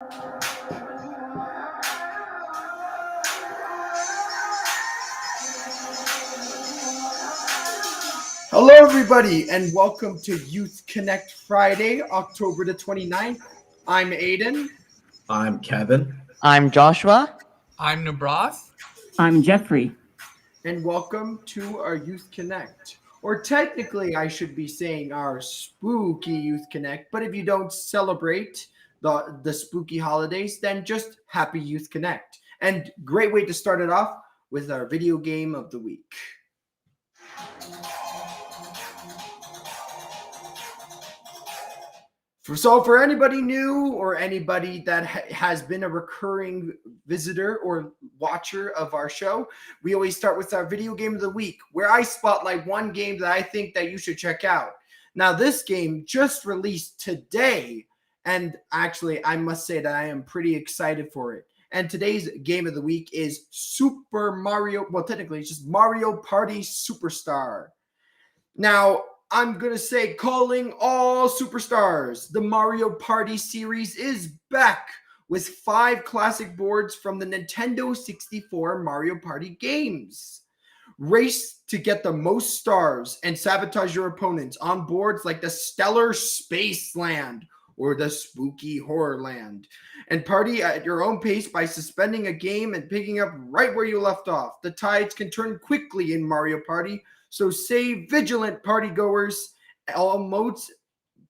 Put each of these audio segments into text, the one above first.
Hello, everybody, and welcome to Youth Connect Friday, October the 29th. I'm Aiden. I'm Kevin. I'm Joshua. I'm Nabroth. I'm Jeffrey. And welcome to our Youth Connect. Or technically, I should be saying our spooky Youth Connect, but if you don't celebrate the spooky holidays, then just happy Youth Connect. And great way to start it off with our video game of the week. So for anybody new or anybody that has been a recurring visitor or watcher of our show, we always start with our video game of the week, where I spotlight one game that I think that you should check out. Now, this game just released today, and actually, I must say that I am pretty excited for it. And today's game of the week is Super Mario. Well, technically, it's just Mario Party Superstar. Now, I'm going to say calling all superstars. The Mario Party series is back with 5 classic boards from the Nintendo 64 Mario Party games. Race to get the most stars and sabotage your opponents on boards like the Stellar Space Land or the Spooky Horror Land. And party at your own pace by suspending a game and picking up right where you left off. The tides can turn quickly in Mario Party, so stay vigilant, party goers. All modes,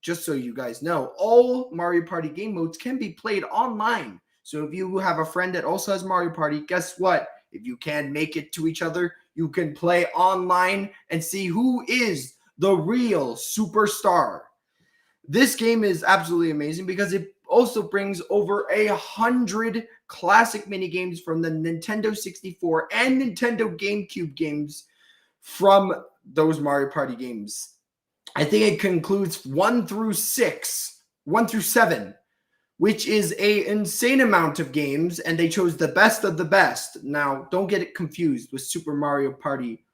just so you guys know, all Mario Party game modes can be played online. So if you have a friend that also has Mario Party, guess what? If you can make it to each other, you can play online and see who is the real superstar. This game is absolutely amazing because it also brings over 100 classic mini games from the Nintendo 64 and Nintendo GameCube games from those Mario Party games. I think it concludes 1 through 7, which is an insane amount of games, and they chose the best of the best. Now, don't get it confused with Super Mario Party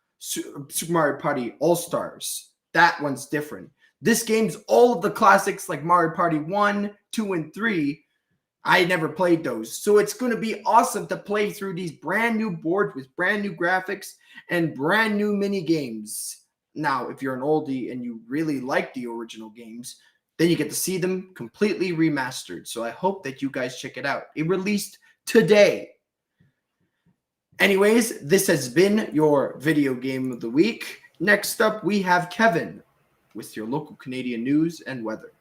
All-Stars. That one's different. This game's all of the classics like Mario Party 1, 2, and 3. I never played those. So it's going to be awesome to play through these brand new boards with brand new graphics and brand new mini games. Now, if you're an oldie and you really like the original games, then you get to see them completely remastered. So I hope that you guys check it out. It released today. Anyways, this has been your video game of the week. Next up, we have Kevin with your local Canadian news and weather.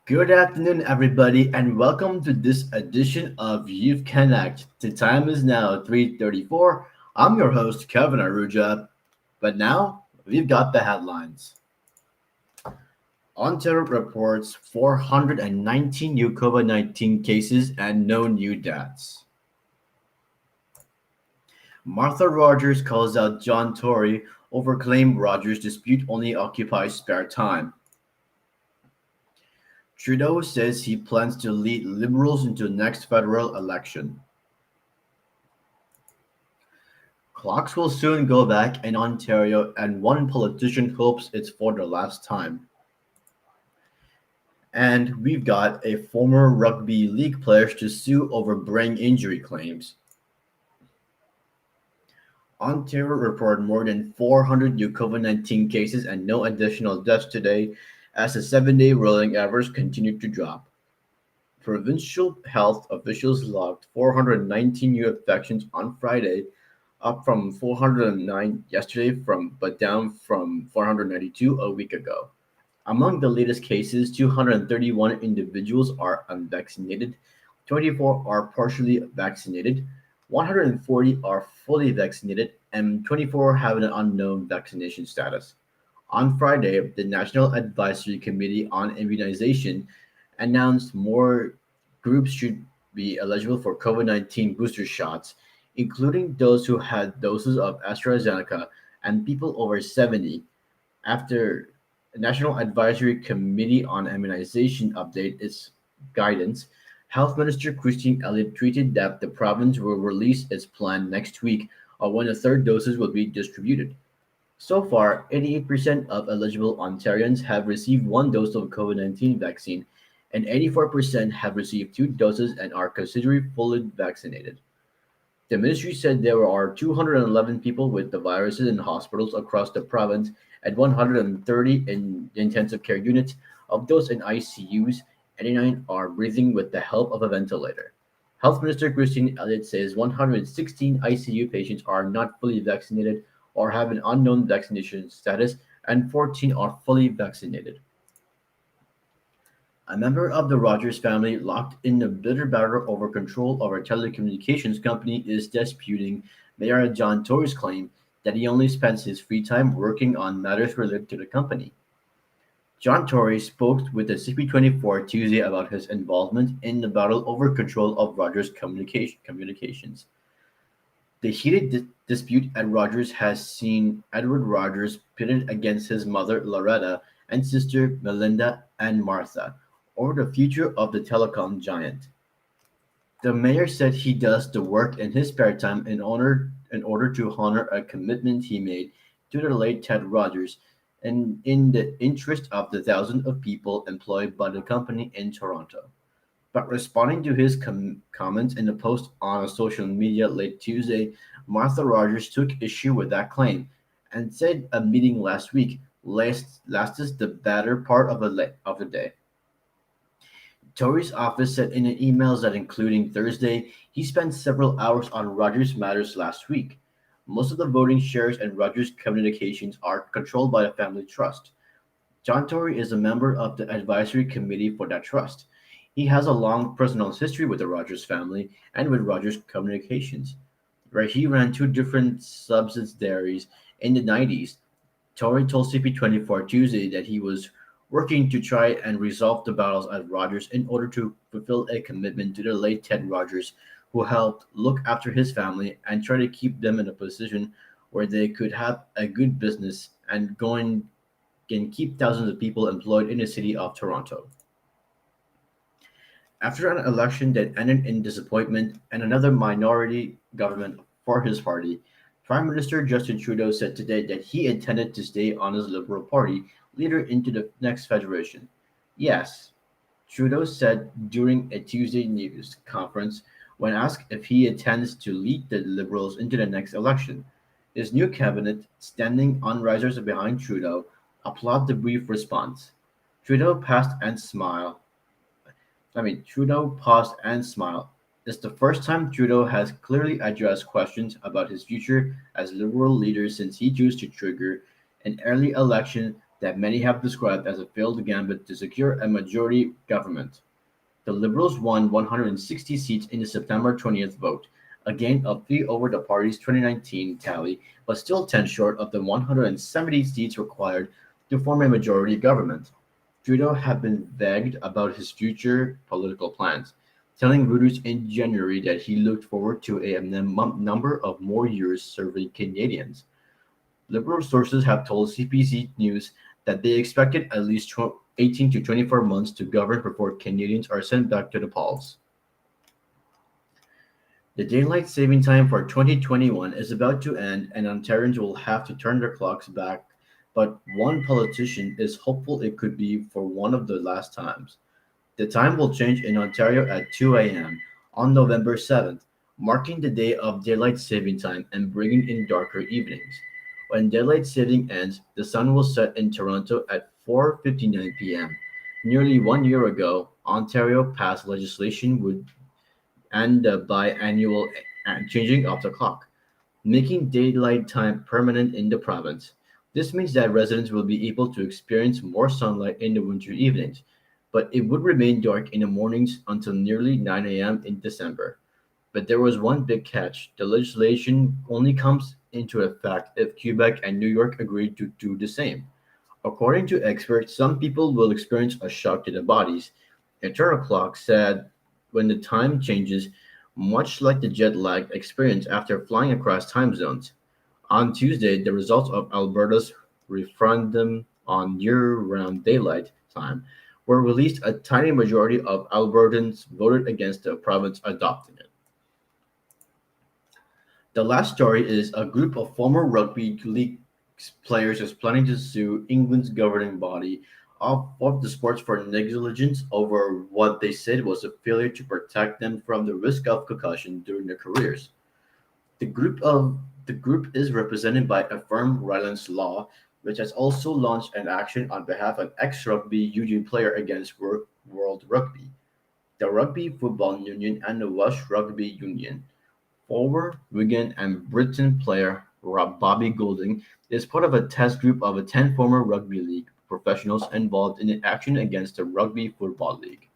Good afternoon, everybody, and welcome to this edition of Youth Connect. The time is now 3:34. I'm your host, Kevin Aruja, but now we've got the headlines. Ontario reports 419 new COVID-19 cases and no new deaths. Martha Rogers calls out John Tory over claim Rogers' dispute only occupies spare time. Trudeau says he plans to lead Liberals into next federal election. Clocks will soon go back in Ontario, and one politician hopes it's for the last time. And we've got a former rugby league player to sue over brain injury claims. Ontario reported more than 400 new COVID-19 cases and no additional deaths today, as the 7-day rolling average continued to drop. Provincial health officials logged 419 new infections on Friday, up from 409 yesterday, but down from 492 a week ago. Among the latest cases, 231 individuals are unvaccinated, 24 are partially vaccinated, 140 are fully vaccinated, and 24 have an unknown vaccination status. On Friday, the National Advisory Committee on Immunization announced more groups should be eligible for COVID-19 booster shots, including those who had doses of AstraZeneca and people over 70. After the National Advisory Committee on Immunization updated its guidance, Health Minister Christine Elliott tweeted that the province will release its plan next week on when the third doses will be distributed. So far, 88% of eligible Ontarians have received one dose of COVID-19 vaccine, and 84% have received two doses and are considered fully vaccinated. The ministry said there are 211 people with the virus in hospitals across the province and 130 in intensive care units. Of those in ICUs, 89 are breathing with the help of a ventilator. Health Minister Christine Elliott says 116 ICU patients are not fully vaccinated or have an unknown vaccination status, and 14 are fully vaccinated. A member of the Rogers family, locked in a bitter battle over control of a telecommunications company, is disputing Mayor John Tory's claim that he only spends his free time working on matters related to the company. John Tory spoke with the CP24 Tuesday about his involvement in the battle over control of Rogers Communications. The heated dispute at Rogers has seen Edward Rogers pitted against his mother Loretta and sister Melinda and Martha over the future of the telecom giant. The mayor said he does the work in his spare time in order to honor a commitment he made to the late Ted Rogers and in the interest of the thousands of people employed by the company in Toronto. But responding to his comments in a post on social media late Tuesday, Martha Rogers took issue with that claim and said a meeting last week lasted the better part of the day. Tory's office said in an email that including Thursday, he spent several hours on Rogers Matters last week. Most of the voting shares in Rogers Communications are controlled by the family trust. John Tory is a member of the advisory committee for that trust. He has a long personal history with the Rogers family and with Rogers Communications, where he ran two different subsidiaries in the 90s. Tory told CP24 Tuesday that he was working to try and resolve the battles at Rogers in order to fulfill a commitment to the late Ted Rogers, who helped look after his family and try to keep them in a position where they could have a good business and going and keep thousands of people employed in the city of Toronto. After an election that ended in disappointment and another minority government for his party, Prime Minister Justin Trudeau said today that he intended to stay on his Liberal Party leader into the next federation. Yes, Trudeau said during a Tuesday news conference when asked if he intends to lead the Liberals into the next election. His new cabinet, standing on risers behind Trudeau, applaud the brief response. Trudeau passed and smiled. Trudeau paused and smiled. It's the first time Trudeau has clearly addressed questions about his future as Liberal leader since he chose to trigger an early election that many have described as a failed gambit to secure a majority government. The Liberals won 160 seats in the September 20th vote, a gain of three over the party's 2019 tally, but still 10 short of the 170 seats required to form a majority government. Trudeau had been vague about his future political plans, telling Reuters in January that he looked forward to a number of more years serving Canadians. Liberal sources have told CBC News that they expected at least 18 to 24 months to govern before Canadians are sent back to the polls. The daylight saving time for 2021 is about to end, and Ontarians will have to turn their clocks back. But one politician is hopeful it could be for one of the last times. The time will change in Ontario at 2 a.m. on November 7th, marking the day of daylight saving time and bringing in darker evenings. When daylight saving ends, the sun will set in Toronto at 4:59 p.m. Nearly 1 year ago, Ontario passed legislation would end the biannual changing of the clock, making daylight time permanent in the province. This means that residents will be able to experience more sunlight in the winter evenings, but it would remain dark in the mornings until nearly 9 a.m. in December. But there was one big catch: the legislation only comes into effect if Quebec and New York agree to do the same. According to experts, some people will experience a shock to their bodies. Internal Clock said when the time changes, much like the jet lag experience after flying across time zones. On Tuesday, the results of Alberta's referendum on year-round daylight time were released. A tiny majority of Albertans voted against the province adopting it. The last story is a group of former rugby league players is planning to sue England's governing body of the sports for negligence over what they said was a failure to protect them from the risk of concussion during their careers. The group of the group is represented by a firm Rylands Law, which has also launched an action on behalf of an ex-rugby union player against World Rugby, the Rugby Football Union, and the Welsh Rugby Union. Former Wigan and Brighton player Bobby Goulding is part of a test group of 10 former rugby league professionals involved in an action against the Rugby Football League.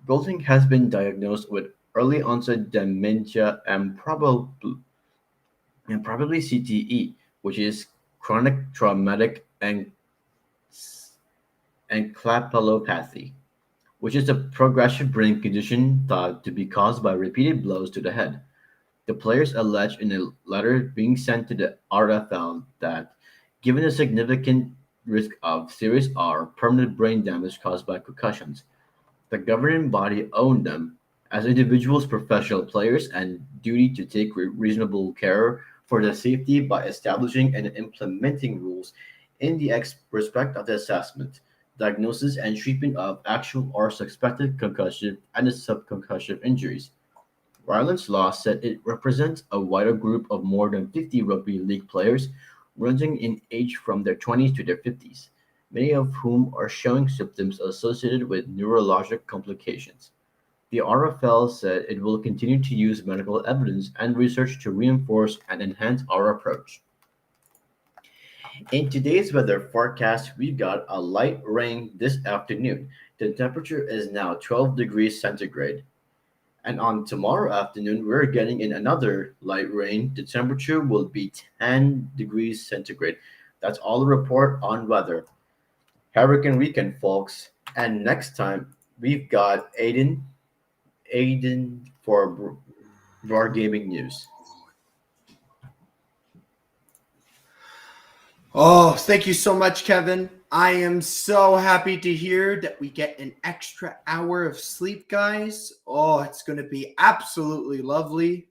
Goulding has been diagnosed with early onset dementia and probably CTE, which is chronic traumatic encephalopathy, which is a progressive brain condition thought to be caused by repeated blows to the head. The players allege in a letter being sent to the RFL that, given the significant risk of serious or permanent brain damage caused by concussions, the governing body owned them as individuals, professional players, and duty to take reasonable care for their safety by establishing and implementing rules in the respect of the assessment, diagnosis, and treatment of actual or suspected concussion and subconcussive injuries. Ireland's law said it represents a wider group of more than 50 rugby league players ranging in age from their 20s to their 50s, many of whom are showing symptoms associated with neurologic complications. The RFL said it will continue to use medical evidence and research to reinforce and enhance our approach. In today's weather forecast, we got a light rain this afternoon. The temperature is now 12 degrees centigrade. And on tomorrow afternoon, we're getting in another light rain. The temperature will be 10 degrees centigrade. That's all the report on weather. Hurricane weekend, folks. And next time, we've got Aiden for War Gaming News. Oh, thank you so much, Kevin. I am so happy to hear that we get an extra hour of sleep, guys. Oh, it's going to be absolutely lovely.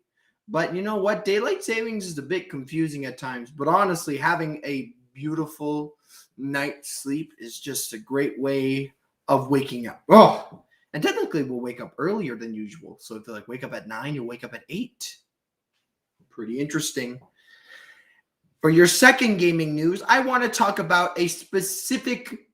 But you know what? Daylight savings is a bit confusing at times. But honestly, having a beautiful night's sleep is just a great way of waking up. Oh, and technically, we'll wake up earlier than usual. So if you wake up at 9, you'll wake up at 8. Pretty interesting. For your second gaming news, I want to talk about a specific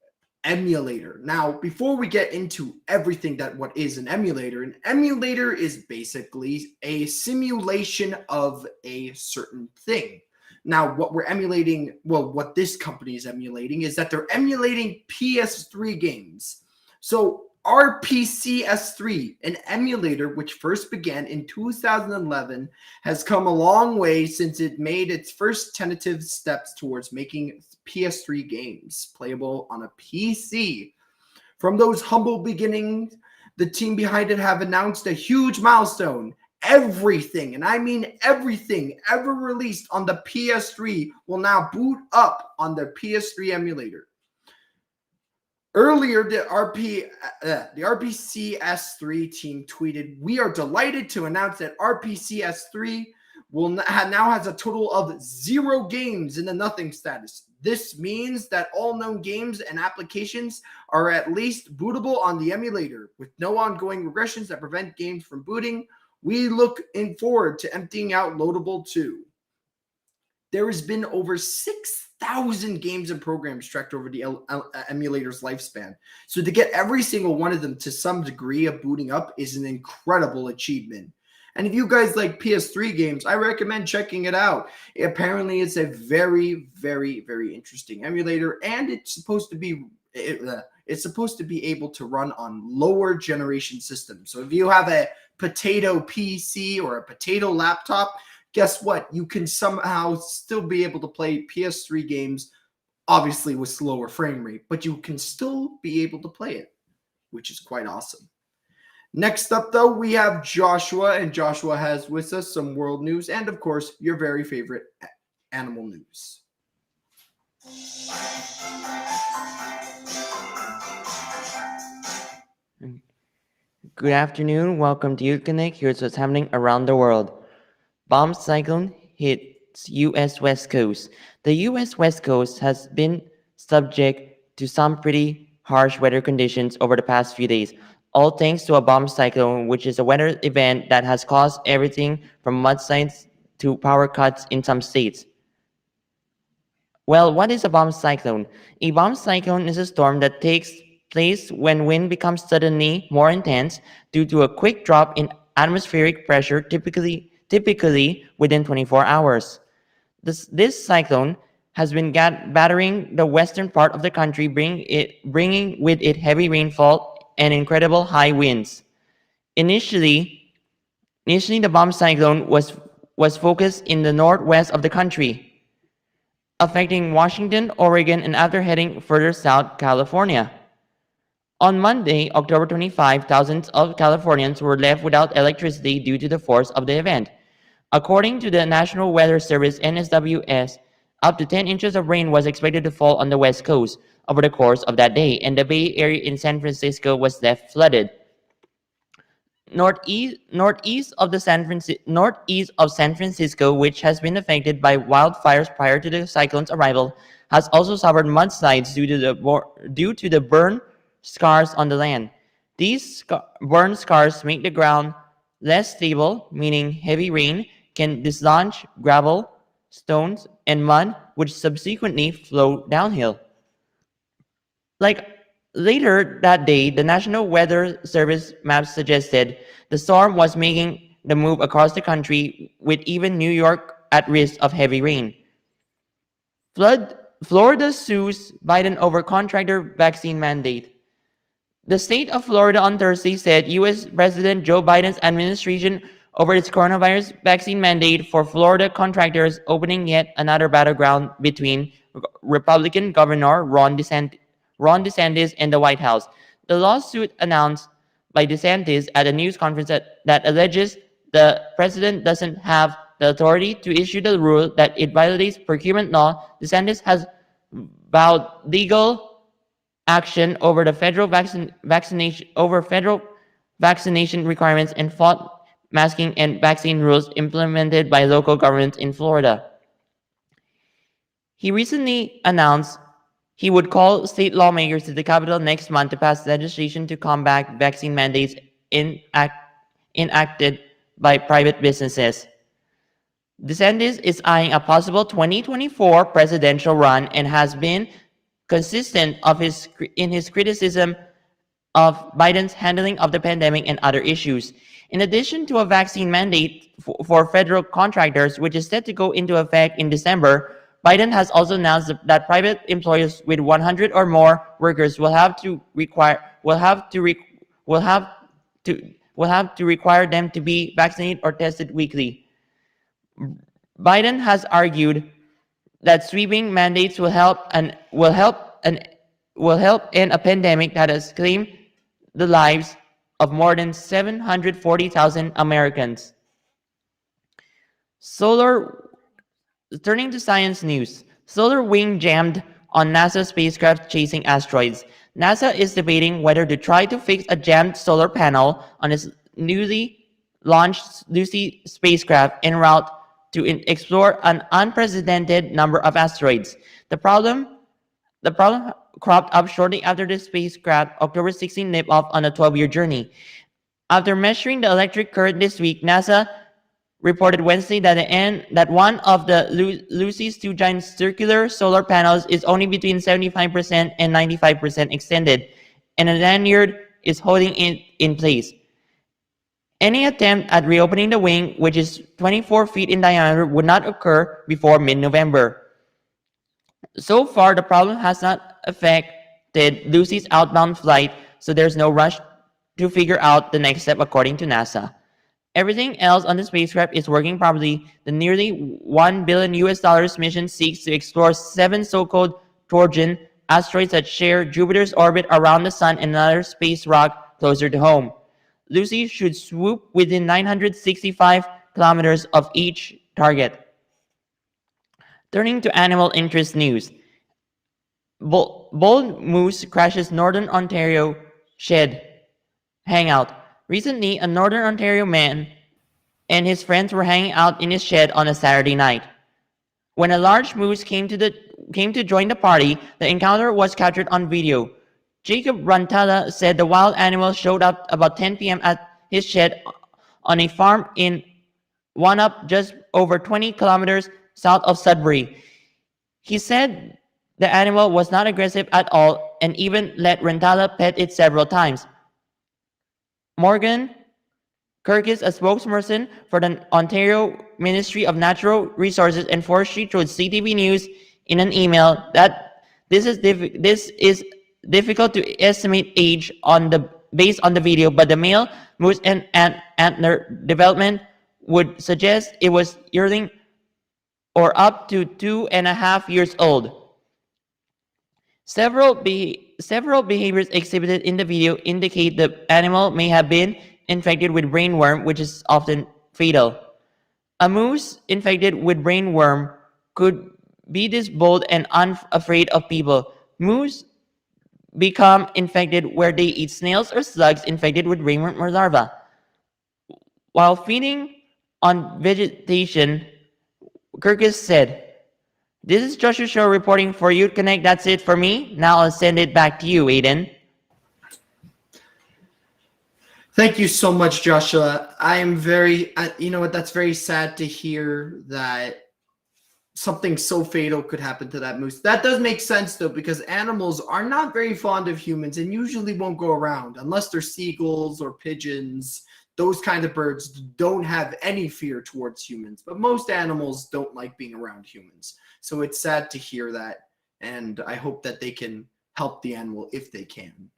emulator. Now, before we get into everything that what is an emulator is basically a simulation of a certain thing. Now, what we're emulating, what this company is emulating is that they're emulating PS3 games. So RPCS3, an emulator which first began in 2011, has come a long way since it made its first tentative steps towards making PS3 games playable on a PC. From those humble beginnings, the team behind it have announced a huge milestone. Everything, and I mean everything, ever released on the PS3 will now boot up on the PS3 emulator. Earlier, the RPCS3 team tweeted, "We are delighted to announce that RPCS3 now has a total of 0 games in the nothing status. This means that all known games and applications are at least bootable on the emulator, with no ongoing regressions that prevent games from booting. We look forward to emptying out Loadable 2. There has been over 6,000 games and programs tracked over the emulator's lifespan. So to get every single one of them to some degree of booting up is an incredible achievement. And if you guys like PS3 games, I recommend checking it out. Apparently, it's a very, very, very interesting emulator, and it's supposed to be able to run on lower generation systems. So if you have a potato PC or a potato laptop, guess what? You can somehow still be able to play PS3 games, obviously with slower frame rate, but you can still be able to play it, which is quite awesome. Next up, though, we have Joshua, and Joshua has with us some world news and, of course, your very favorite animal news. Good afternoon. Welcome to Youth Connect. Here's what's happening around the world. Bomb cyclone hit U.S. West Coast. The U.S. West Coast has been subject to some pretty harsh weather conditions over the past few days, all thanks to a bomb cyclone, which is a weather event that has caused everything from mudslides to power cuts in some states. Well, what is a bomb cyclone? A bomb cyclone is a storm that takes place when wind becomes suddenly more intense due to a quick drop in atmospheric pressure, typically within 24 hours. This cyclone has been battering the western part of the country, bringing with it heavy rainfall and incredible high winds. Initially, the bomb cyclone was focused in the northwest of the country, affecting Washington, Oregon, and after heading further south, California. On Monday, October 25, thousands of Californians were left without electricity due to the force of the event. According to the National Weather Service (NSWS), up to 10 inches of rain was expected to fall on the West Coast over the course of that day, and the Bay Area in San Francisco was left flooded. Northeast of San Francisco, which has been affected by wildfires prior to the cyclone's arrival, has also suffered mudslides due to the burn scars on the land. These burn scars make the ground less stable, meaning heavy rain can dislodge gravel, stones, and mud, which subsequently flow downhill. Like later that day, the National Weather Service maps suggested the storm was making the move across the country, with even New York at risk of heavy rain. Florida sues Biden over contractor vaccine mandate. The state of Florida on Thursday said U.S. President Joe Biden's administration over its coronavirus vaccine mandate for Florida contractors, opening yet another battleground between Republican Governor Ron DeSantis and the White House. The lawsuit announced by DeSantis at a news conference that alleges the president doesn't have the authority to issue the rule, that it violates procurement law. DeSantis has vowed legal action over the federal vaccination requirements and fought masking and vaccine rules implemented by local governments in Florida. He recently announced he would call state lawmakers to the Capitol next month to pass legislation to combat vaccine mandates enacted by private businesses. DeSantis is eyeing a possible 2024 presidential run and has been consistent in his criticism of Biden's handling of the pandemic and other issues. In addition to a vaccine mandate for federal contractors, which is set to go into effect in December, Biden has also announced that private employers with 100 or more workers will have to require them to be vaccinated or tested weekly. Biden has argued that sweeping mandates will help end a pandemic that has claimed the lives of more than 740,000 Americans. Turning to science news, solar wing jammed on NASA spacecraft chasing asteroids. NASA is debating whether to try to fix a jammed solar panel on its newly launched Lucy spacecraft en route to explore an unprecedented number of asteroids. The problem cropped up shortly after the spacecraft October 16 left off on a 12-year journey. After measuring the electric current this week, NASA reported Wednesday that one of the Lucy's two giant circular solar panels is only between 75% and 95% extended, and a lanyard is holding it in place. Any attempt at reopening the wing, which is 24 feet in diameter, would not occur before mid-November. So far, the problem has not affected Lucy's outbound flight, so there's no rush to figure out the next step, according to NASA. Everything else on the spacecraft is working properly. The nearly $1 billion mission seeks to explore 7 so-called Trojan asteroids that share Jupiter's orbit around the Sun and another space rock closer to home. Lucy should swoop within 965 kilometers of each target. Turning to animal interest news. Bull moose crashes Northern Ontario shed hangout. Recently, a Northern Ontario man and his friends were hanging out in his shed on a Saturday night. When a large moose came to join the party, the encounter was captured on video. Jacob Rantala said the wild animal showed up about 10 p.m. at his shed on a farm in Wanup, just over 20 kilometers south of Sudbury. He said the animal was not aggressive at all and even let Rantala pet it several times. Morgan Kirkis, a spokesperson for the Ontario Ministry of Natural Resources and Forestry, told CTV News in an email that this is difficult to estimate age based on the video, but the male moose and antler development would suggest it was yearling or up to 2.5 years old. Several behaviors exhibited in the video indicate the animal may have been infected with brainworm, which is often fatal. A moose infected with brainworm could be this bold and unafraid of people. Moose become infected where they eat snails or slugs infected with brainworm or larva. While feeding on vegetation, Kirkis said, "This is Joshua Show reporting for Youth Connect. That's it for me. Now I'll send it back to you, Aiden." Thank you so much, Joshua. I am very, you know what, that's very sad to hear that something so fatal could happen to that moose. That does make sense, though, because animals are not very fond of humans and usually won't go around unless they're seagulls or pigeons. Those kind of birds don't have any fear towards humans, but most animals don't like being around humans. So it's sad to hear that, and I hope that they can help the animal if they can.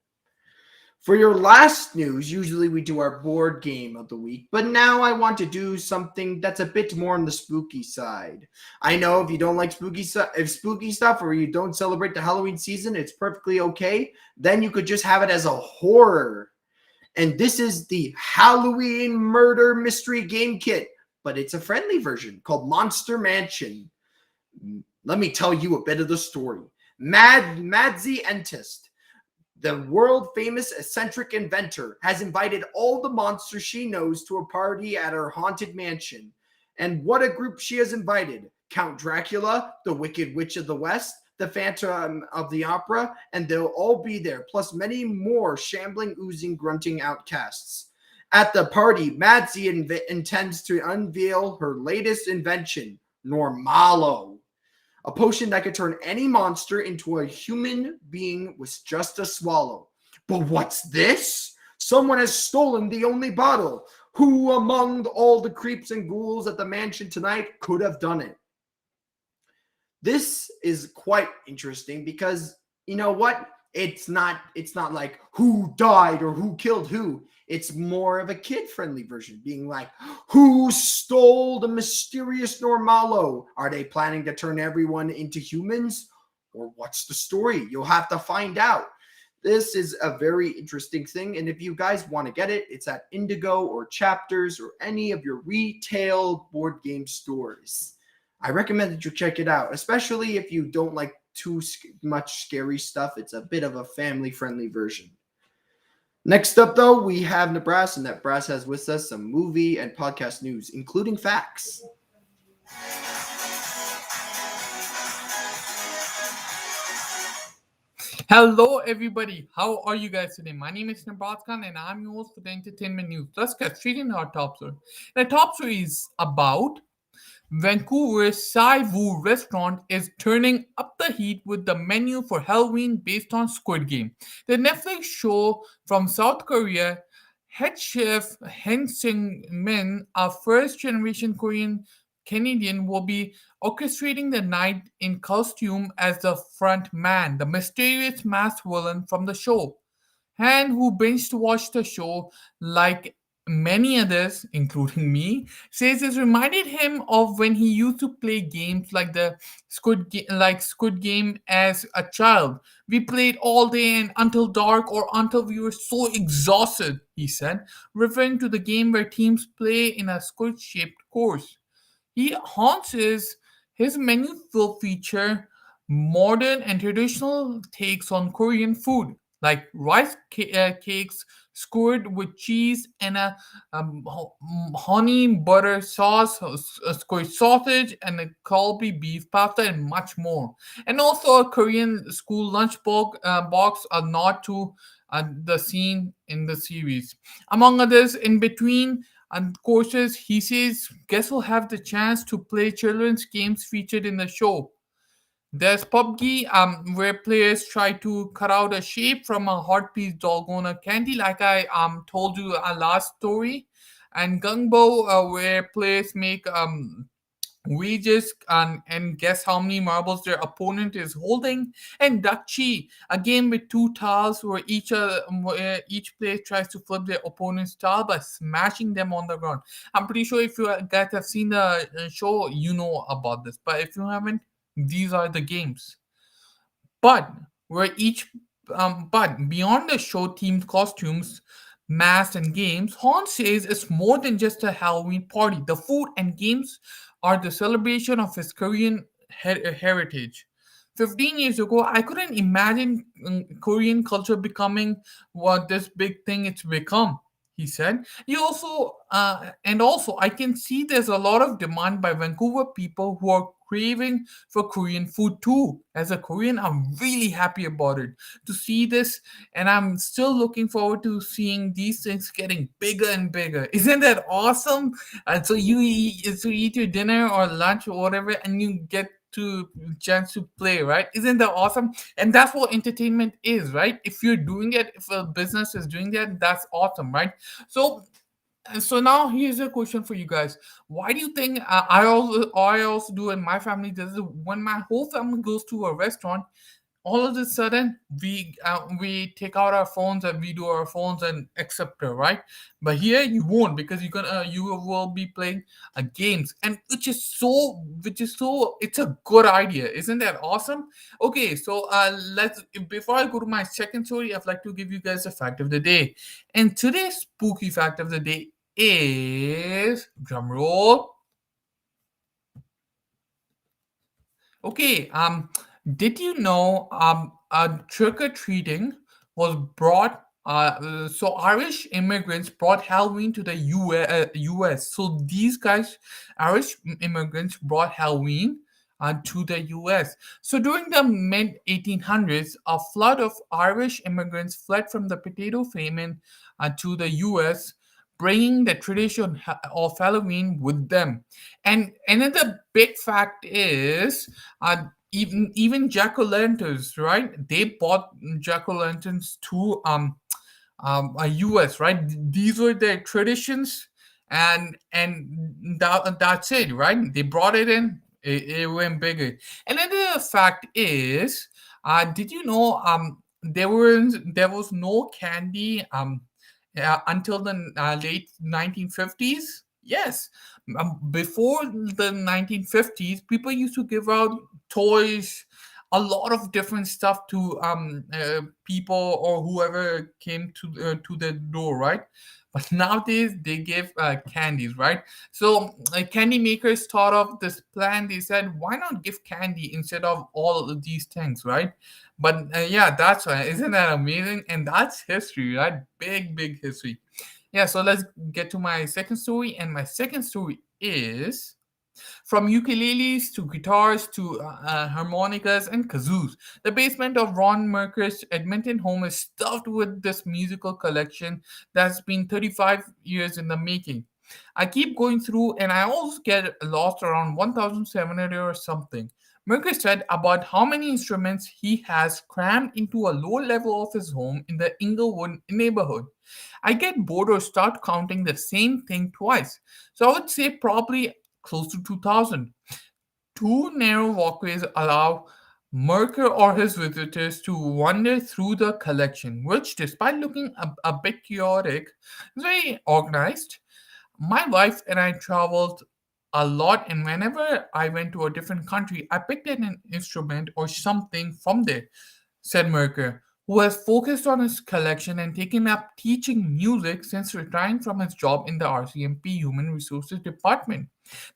For your last news, usually we do our board game of the week, but now I want to do something that's a bit more on the spooky side. I know if you don't like spooky stuff or you don't celebrate the Halloween season, it's perfectly okay. Then you could just have it as a horror. And this is the Halloween Murder Mystery Game Kit, but it's a friendly version called Monster Mansion. Let me tell you a bit of the story. Madzi Entist, the world-famous eccentric inventor, has invited all the monsters she knows to a party at her haunted mansion. And what a group she has invited. Count Dracula, the Wicked Witch of the West, the Phantom of the Opera, and they'll all be there, plus many more shambling, oozing, grunting outcasts. At the party, Madzi intends to unveil her latest invention, Normalo, a potion that could turn any monster into a human being with just a swallow. But what's this? Someone has stolen the only bottle. Who among all the creeps and ghouls at the mansion tonight could have done it? This is quite interesting because, you know what? It's not like who died or who killed who. It's more of a kid-friendly version, being like, who stole the mysterious Normalo? Are they planning to turn everyone into humans? Or what's the story? You'll have to find out. This is a very interesting thing, and if you guys want to get it, it's at Indigo or Chapters or any of your retail board game stores. I recommend that you check it out, especially if you don't like too much scary stuff. It's a bit of a family-friendly version. Next up, though, we have Nebraska, and Nebraska has with us some movie and podcast news, including facts. Hello, everybody. How are you guys today? My name is Nebraska, and I'm your host for the entertainment news. Let's get straight into our top story. The top story is about Vancouver's Sai Wu restaurant is turning up the heat with the menu for Halloween based on Squid Game. The Netflix show from South Korea, head chef Hen Seung-min, a first-generation Korean Canadian, will be orchestrating the night in costume as the front man, the mysterious masked villain from the show. Han, who binge watched the show like many others, including me, says it reminded him of when he used to play games like Squid Game as a child. We played all day and until dark or until we were so exhausted, he said, referring to the game where teams play in a squid-shaped course. His menu will feature modern and traditional takes on Korean food, like rice cakes skewered with cheese and a honey butter sauce, a squid sausage, and a Colby beef pasta, and much more. And also a Korean school box, a nod to the scene in the series. Among others, in between courses, he says guests will have the chance to play children's games featured in the show. There's PUBG, where players try to cut out a shape from a hot piece dalgona candy, like I told you last story, and Gungbo, where players make wages and guess how many marbles their opponent is holding, and Dakchi, a game with two tiles where each player tries to flip their opponent's tile by smashing them on the ground. I'm pretty sure if you guys have seen the show, you know about this, but if you haven't, these are the games. But where each but beyond the show themed costumes, masks, and games, Horn says it's more than just a Halloween party. The food and games are the celebration of his Korean heritage. 15 years ago, I couldn't imagine Korean culture becoming what this big thing it's become. He said. Also, I can see there's a lot of demand by Vancouver people who are craving for Korean food too. As a Korean, I'm really happy about it to see this, and I'm still looking forward to seeing these things getting bigger and bigger. Isn't that awesome? And so you eat your dinner or lunch or whatever, and you get to chance to play, right? Isn't that awesome? And that's what entertainment is, right? If you're doing it, if a business is doing that, that's awesome, right? So so now here's a question for you guys. Why do you think I also do, and my family does it, when my whole family goes to a restaurant, all of a sudden we take out our phones and we do our phones and etc, right? But here you won't, because you will be playing games, and which is so it's a good idea. Isn't that awesome? Okay, so let's before I go to my second story, I'd like to give you guys a fact of the day. And today's spooky fact of the day is, drum roll. Okay, did you know trick or treating was brought? So Irish immigrants brought Halloween to the U.S. So these guys, Irish immigrants, brought Halloween to the U.S. So during the mid 1800s, a flood of Irish immigrants fled from the potato famine to the U.S., bringing the tradition of Halloween with them. And another big fact is, even jack o' lanterns, right? They bought jack o' lanterns to US, right? These were their traditions, and that's it, right? They brought it in. It went bigger. And another fact is, did you know there was no candy until the late 1950s? Yes. Before the 1950s, people used to give out toys, a lot of different stuff to people or whoever came to the door, right? But nowadays they give candies, right? So candy makers thought of this plan. They said, why not give candy instead of all of these things, right? But yeah, that's why. Isn't that amazing? And that's history, right? Big, big history. Yeah, so let's get to my second story. And my second story is, from ukuleles to guitars to harmonicas and kazoos, the basement of Ron Merker's Edmonton home is stuffed with this musical collection that's been 35 years in the making. I keep going through and I always get lost around 1,700 or something. Merker said about how many instruments he has crammed into a lower level of his home in the Inglewood neighborhood. I get bored or start counting the same thing twice. So I would say probably close to 2,000. Two narrow walkways allow Merker or his visitors to wander through the collection, which, despite looking a bit chaotic, is very organized. My wife and I traveled a lot, and whenever I went to a different country, I picked an instrument or something from there, said Merker, who has focused on his collection and taken up teaching music since retiring from his job in the RCMP Human Resources Department.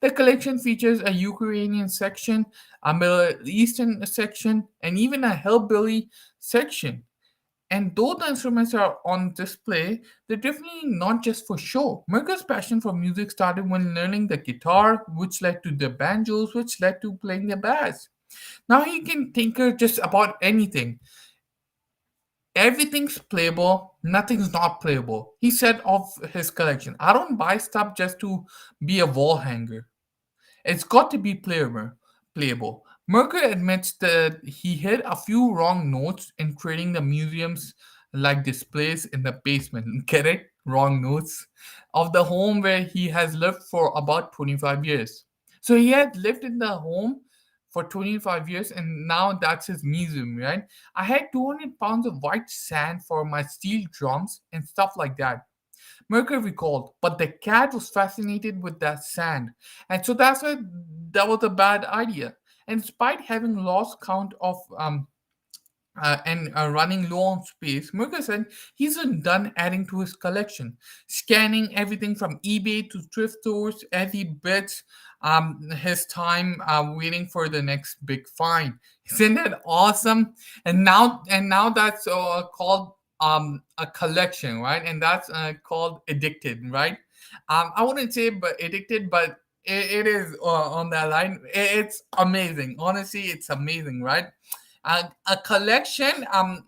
The collection features a Ukrainian section, a Middle Eastern section, and even a hillbilly section. And though the instruments are on display, they're definitely not just for show. Mirka's passion for music started when learning the guitar, which led to the banjos, which led to playing the bass. Now he can tinker just about anything. Everything's playable, nothing's not playable. He said of his collection, I don't buy stuff just to be a wall hanger. It's got to be playable. Merker admits that he hit a few wrong notes in creating the museums like displays in the basement. Get it? Wrong notes of the home where he has lived for about 25 years. So he had lived in the home for 25 years and now that's his museum, right? I had 200 pounds of white sand for my steel drums and stuff like that. Mercury recalled, but the cat was fascinated with that sand, and so that's why that was a bad idea. And despite having lost count of and running low on space, Mercury said he's done adding to his collection, scanning everything from eBay to thrift stores as he bets his time waiting for the next big find. Isn't that awesome? And now that's called a collection, right? And that's called addicted, right? I wouldn't say but addicted, but it is on that line. It's amazing. Honestly, it's amazing, right? A collection. I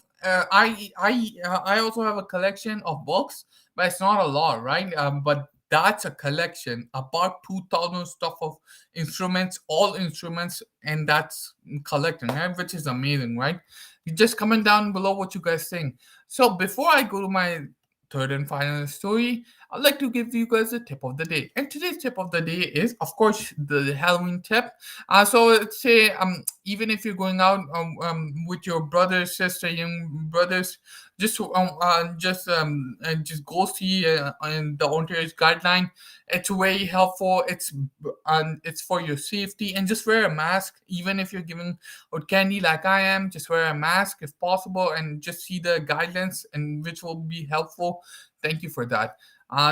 also have a collection of books, but it's not a lot, right? But that's a collection, about 2,000 stuff of instruments, all instruments, and that's collecting, right? Which is amazing, right? Just comment down below what you guys think. So before I go to my third and final story, I'd like to give you guys a tip of the day. And today's tip of the day is, of course, the Halloween tip. So let's say even if you're going out with your brothers, sister, young brothers, just go see in the Ontario's guideline. It's very helpful. It's for your safety, and just wear a mask. Even if you're giving out candy like I am, just wear a mask if possible, and just see the guidelines, and which will be helpful. Thank you for that.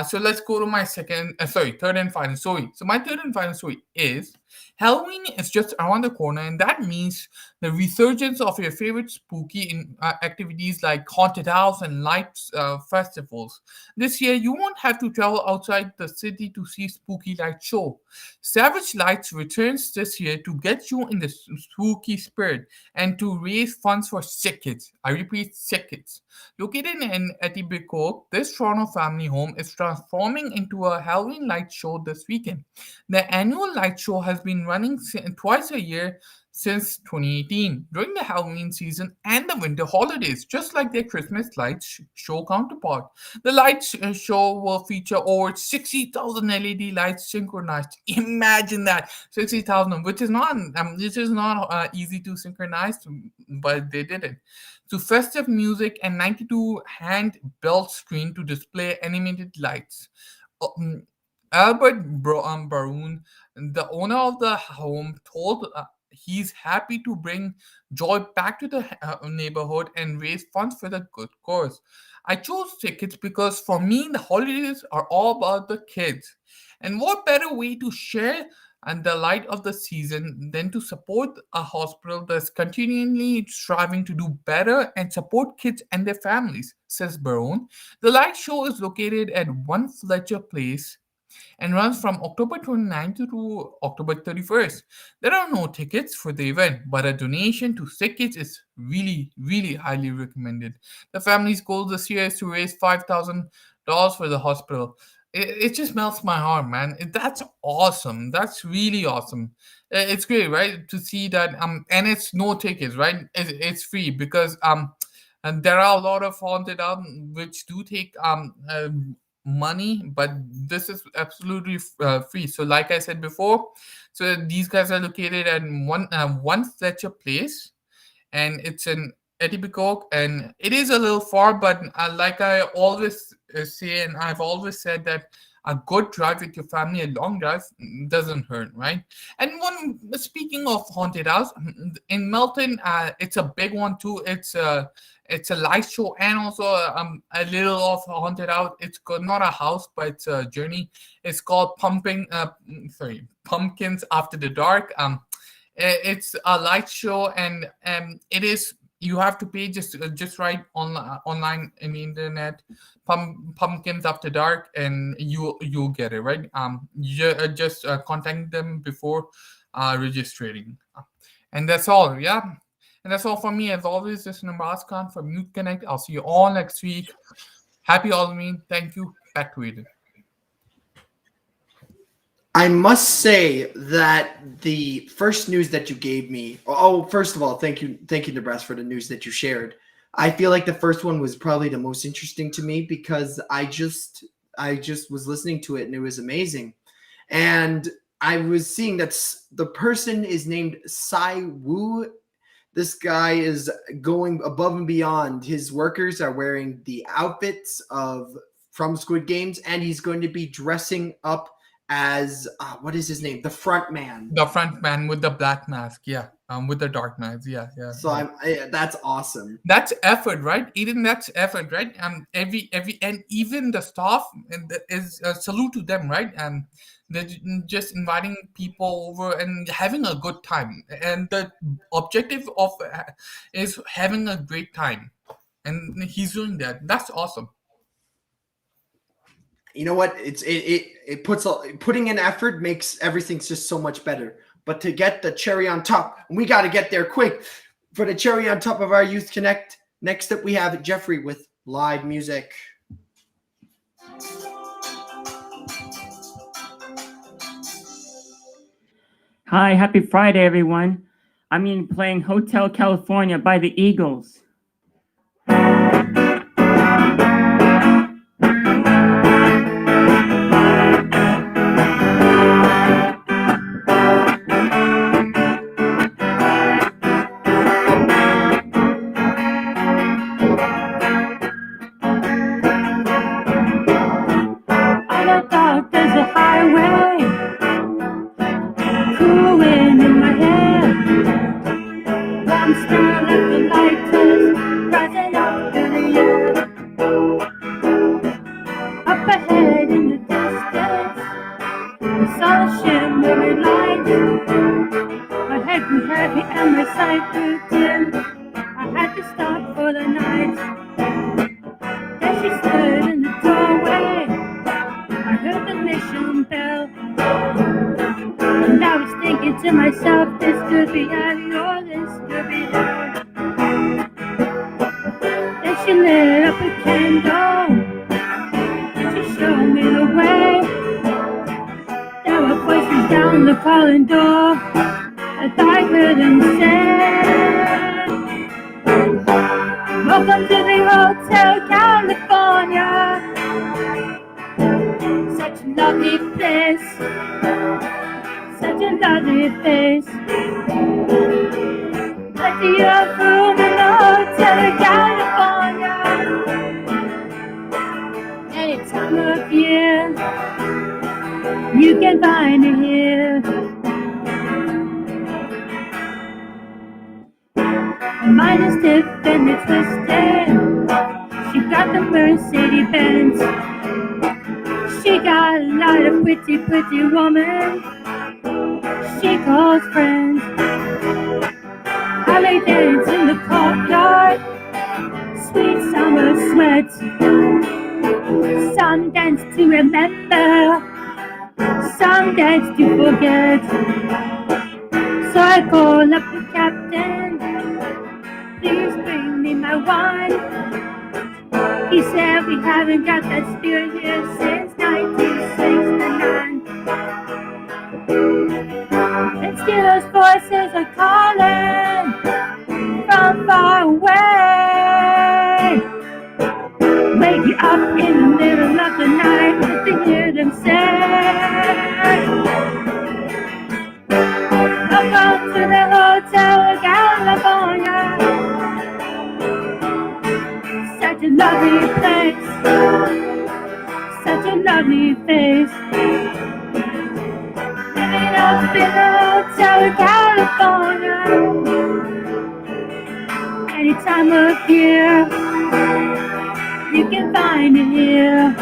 So let's go to my third and final story. So my third and final story is Halloween is just around the corner, and that means the resurgence of your favorite activities like haunted house and lights festivals. This year, you won't have to travel outside the city to see spooky light show. Savage Lights returns this year to get you in the spooky spirit and to raise funds for sick kids. I repeat, sick kids. Located in Etobicoke, this Toronto family home is transforming into a Halloween light show this weekend. The annual light show has been running twice a year since 2018 during the Halloween season and the winter holidays, just like their Christmas lights show counterpart. The lights show will feature over 60,000 LED lights synchronized. Imagine that, 60,000, which is not easy to synchronize, but they did it. To festive music and 92 hand-built screen to display animated lights. Um, Baroon, the owner of the home, told he's happy to bring joy back to the neighborhood and raise funds for the good cause. I chose tickets because for me, the holidays are all about the kids. And what better way to share and the light of the season than to support a hospital that's continually striving to do better and support kids and their families, says Barone. The light show is located at 1 Fletcher Place and runs from October 29th to October 31st. There are no tickets for the event, but a donation to Sick Kids is really, really highly recommended. The family's goal this year is to raise $5,000 for the hospital. It just melts my heart, man. That's awesome. That's really awesome. It's great, right? To see that and it's no tickets, right? It's free because and there are a lot of haunted house which do take money, but this is absolutely free. So like I said before, so these guys are located at 1 Fletcher Place, and it's in Etobicoke, and it is a little far, but like I always say, and I've always said that a good drive with your family, a long drive, doesn't hurt, right? And speaking of haunted house in Melton, it's a big one too. It's a light show and also a little of haunted house. It's not a house, but it's a journey. It's called Pumpkins After the Dark. It's a light show, and it is You have to pay just right online in the internet, pumpkins after dark, and you'll get it right. Just contact them before registering, and that's all. Yeah, and that's all from me. As always, this is Nambaskan from Youth Connect. I'll see you all next week. Happy Halloween. Thank you. Back to Aiden. I must say that the first news that you gave me, oh, first of all, thank you, Nebraska, for the news that you shared. I feel like the first one was probably the most interesting to me because I just was listening to it and it was amazing. And I was seeing that the person is named Sai Wu. This guy is going above and beyond. His workers are wearing the outfits from Squid Games, and he's going to be dressing up as what is his name? The front man. The front man with the black mask, yeah. With the dark mask, yeah. So that's awesome. That's effort, right? Even that's effort, right? Every and even the staff is a salute to them, right? They're just inviting people over and having a good time, and the objective of is having a great time, and he's doing that. That's awesome. You know what? It puts putting in effort makes everything just so much better. But to get the cherry on top, we got to get there quick. For the cherry on top of our Youth Connect, next up we have Jeffrey with live music. Hi, happy Friday, everyone. I'm playing Hotel California by the Eagles. Pretty woman, she calls friends. Ballet dance in the courtyard, sweet summer sweats. Some dance to remember, some dance to forget. So I call up the captain, please bring me my wine. He said we haven't got that spirit here since 1969. And Steelers voices are calling from far away. Wake you up in the middle of the night to hear them say, welcome to the Hotel California. Such a lovely place, such a lovely face. Living up in the Hotel California. Any time of year, you can find it here.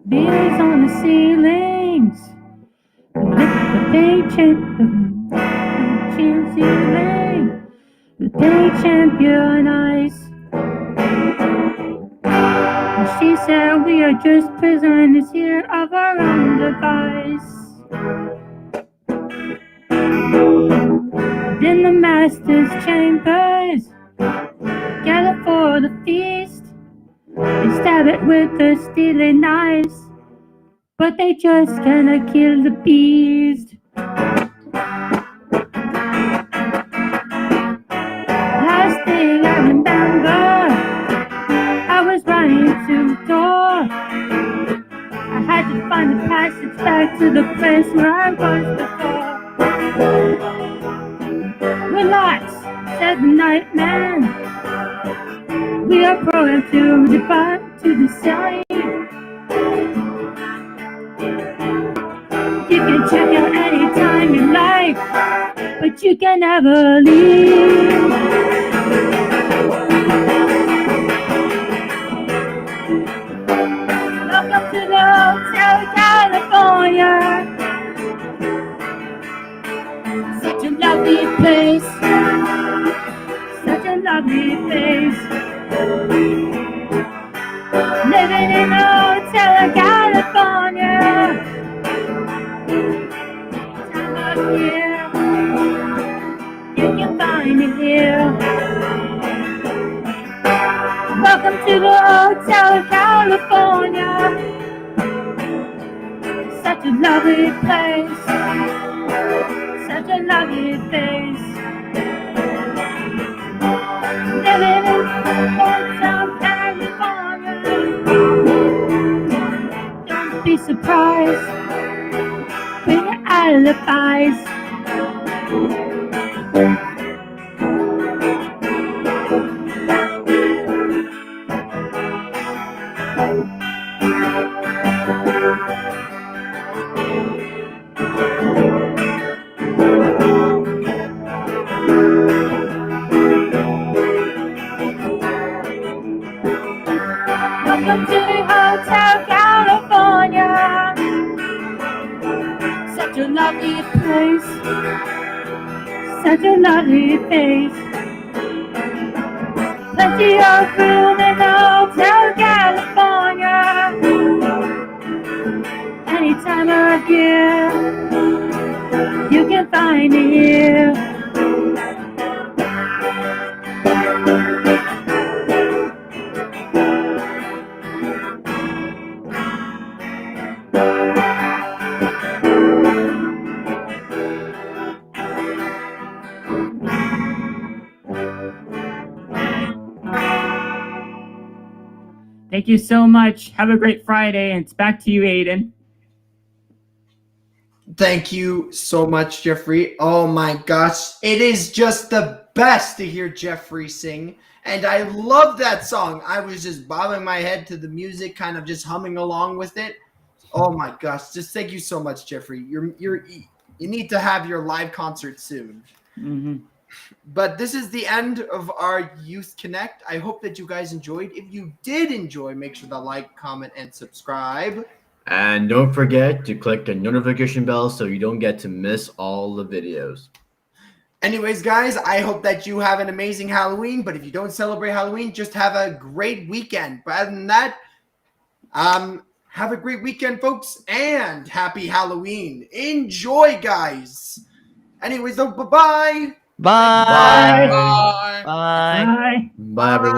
beers on the ceilings. The paint ceiling. The paint champion ice. And she said we are just prisoners here of our own device. In the master's chambers, gather for the feast. They stab it with the stealing knives, but they just cannot kill the beast. Last thing I remember, I was running to the door. I had to find the passage back to the place where I was before. Relax, said the night man. We are programmed to depart to the side. You can check out anytime you like, but you can never leave. Welcome to the Hotel California. Such a lovely place. Such a lovely place. Living in the Hotel California. Time of year, you can find it here. Welcome to the Hotel California. Such a lovely place. Such a lovely place. Living in Hotel California. Don't be surprised. Bring your alibis. Welcome to the Hotel California. Such a lovely place. Such a lovely place. Plenty of room in the Hotel California. Any time of year, you can find it here. Thank you so much. Have a great Friday, and it's back to you, Aiden. Thank you so much, Jeffrey. Oh my gosh. It is just the best to hear Jeffrey sing. And I love that song. I was just bobbing my head to the music, kind of just humming along with it. Oh my gosh. Just thank you so much, Jeffrey. You need to have your live concert soon. Mm-hmm. But this is the end of our Youth Connect. I hope that you guys enjoyed. If you did enjoy, make sure to like, comment, and subscribe. And don't forget to click the notification bell so you don't get to miss all the videos. Anyways, guys, I hope that you have an amazing Halloween. But if you don't celebrate Halloween, just have a great weekend. But other than that, have a great weekend, folks, and happy Halloween. Enjoy, guys. Anyways, though, bye-bye. Bye. Bye. Bye. Bye. Bye, everyone.